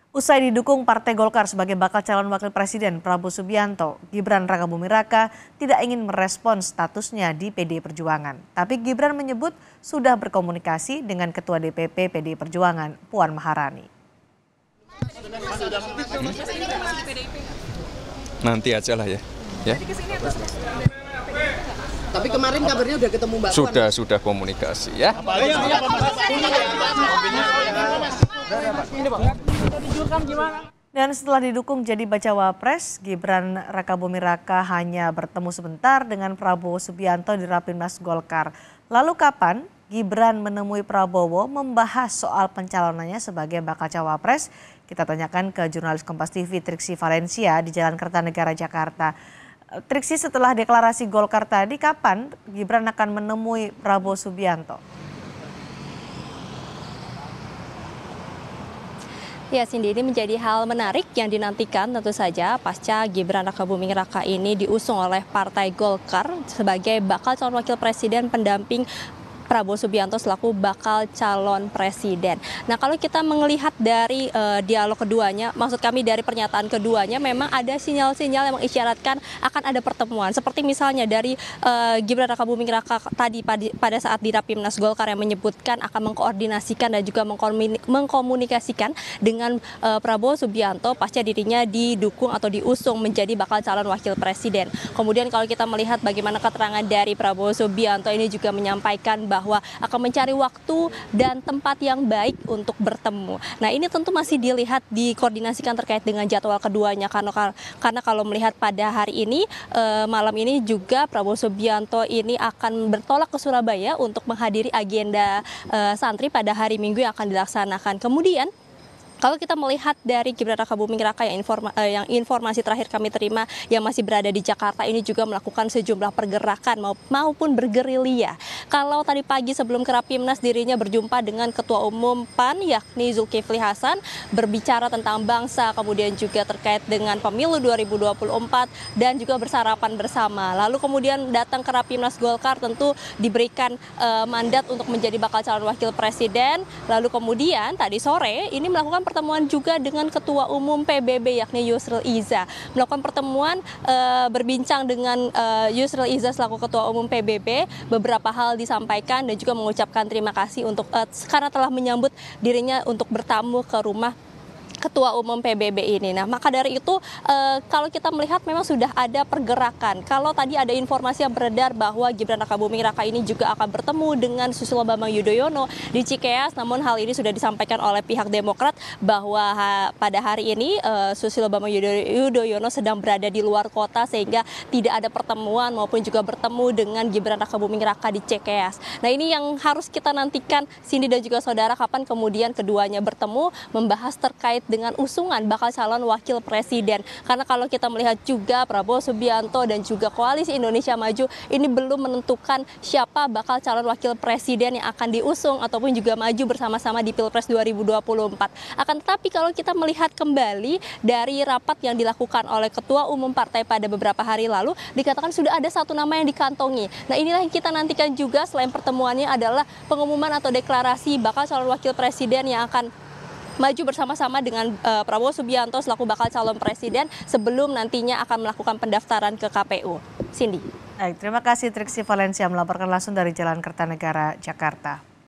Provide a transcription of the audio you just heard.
Usai didukung Partai Golkar sebagai bakal calon wakil presiden Prabowo Subianto, Gibran Rakabuming Raka tidak ingin merespons statusnya di PDI Perjuangan. Tapi Gibran menyebut sudah berkomunikasi dengan Ketua DPP PDI Perjuangan, Puan Maharani. Nanti aja lah ya. Tapi kemarin kabarnya udah ketemu Mbak Puan. Sudah komunikasi ya. Dan setelah didukung jadi bacawa pres, Gibran Rakabuming Raka hanya bertemu sebentar dengan Prabowo Subianto di Rapimnas Golkar. Lalu kapan Gibran menemui Prabowo membahas soal pencalonannya sebagai bakal cawapres? Kita tanyakan ke jurnalis Kompas TV Triksi Valencia di Jalan Kertanegara, Jakarta. Triksi, setelah deklarasi Golkar tadi, kapan Gibran akan menemui Prabowo Subianto? Ya Cindy, ini menjadi hal menarik yang dinantikan tentu saja pasca Gibran Rakabuming Raka ini diusung oleh Partai Golkar sebagai bakal calon wakil presiden pendamping Prabowo Subianto selaku bakal calon presiden. Nah, kalau kita melihat dari dialog keduanya, maksud kami dari pernyataan keduanya, memang ada sinyal-sinyal yang mengisyaratkan akan ada pertemuan. Seperti misalnya dari Gibran Rakabuming Raka tadi pada saat di Rapimnas Golkar yang menyebutkan akan mengkoordinasikan dan juga mengkomunikasikan dengan Prabowo Subianto pasca dirinya didukung atau diusung menjadi bakal calon wakil presiden. Kemudian kalau kita melihat bagaimana keterangan dari Prabowo Subianto ini juga menyampaikan bahwa akan mencari waktu dan tempat yang baik untuk bertemu. Nah, ini tentu masih dilihat dikoordinasikan terkait dengan jadwal keduanya karena kalau melihat pada hari ini malam ini juga Prabowo Subianto ini akan bertolak ke Surabaya untuk menghadiri agenda santri pada hari Minggu yang akan dilaksanakan. Kemudian kalau kita melihat dari Gibran Rakabuming Raka yang informasi terakhir kami terima yang masih berada di Jakarta ini juga melakukan sejumlah pergerakan maupun bergerilya. Kalau tadi pagi sebelum ke Rapimnas dirinya berjumpa dengan Ketua Umum PAN yakni Zulkifli Hasan, berbicara tentang bangsa, kemudian juga terkait dengan pemilu 2024 dan juga bersarapan bersama. Lalu kemudian datang ke Rapimnas Golkar tentu diberikan mandat untuk menjadi bakal calon wakil presiden. Lalu kemudian tadi sore ini melakukan pertemuan juga dengan Ketua Umum PBB yakni Yusril Iza. Melakukan pertemuan berbincang dengan Yusril Iza selaku Ketua Umum PBB, beberapa hal disampaikan dan juga mengucapkan terima kasih untuk karena telah menyambut dirinya untuk bertamu ke rumah Ketua Umum PBB ini. Nah, maka dari itu kalau kita melihat memang sudah ada pergerakan. Kalau tadi ada informasi yang beredar bahwa Gibran Rakabuming Raka ini juga akan bertemu dengan Susilo Bambang Yudhoyono di Cikeas, namun hal ini sudah disampaikan oleh pihak Demokrat bahwa pada hari ini Susilo Bambang Yudhoyono sedang berada di luar kota sehingga tidak ada pertemuan maupun juga bertemu dengan Gibran Rakabuming Raka di Cikeas. Nah, ini yang harus kita nantikan Cindy dan juga saudara, kapan kemudian keduanya bertemu membahas terkait dengan usungan bakal calon wakil presiden. Karena kalau kita melihat juga Prabowo Subianto dan juga Koalisi Indonesia Maju ini belum menentukan siapa bakal calon wakil presiden yang akan diusung ataupun juga maju bersama-sama di Pilpres 2024. Akan tetapi kalau kita melihat kembali dari rapat yang dilakukan oleh Ketua Umum Partai pada beberapa hari lalu, dikatakan sudah ada satu nama yang dikantongi. Nah, inilah yang kita nantikan juga selain pertemuannya adalah pengumuman atau deklarasi bakal calon wakil presiden yang akan maju bersama-sama dengan Prabowo Subianto selaku bakal calon presiden sebelum nantinya akan melakukan pendaftaran ke KPU. Cindy. Baik, terima kasih Triksi Valencia melaporkan langsung dari Jalan Kertanegara, Jakarta.